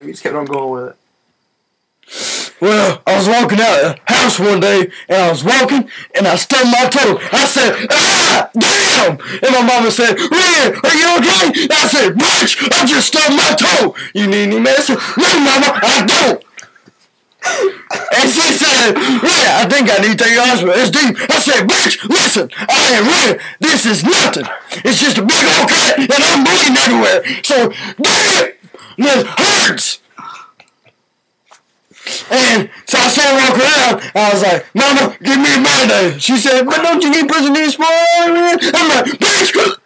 You just kept on going with it. Well, I was walking out of the house one day, and I was walking, and I stubbed my toe. I said, ah, damn! And my mama said, Red, are you okay? I said, bitch, I just stubbed my toe. You need any medicine? No, mama, I don't. And she said, Red, I think I need to take you to the hospital. It's deep. I said, bitch, listen, I ain't Red. This is nothing. It's just a big old cut, and I'm bleeding everywhere. So, damn it, this hurts. And so I started walking around, and I was like, Mama, give me a Band-Aid. She said, but don't you need pussy need small? I'm like, bitch!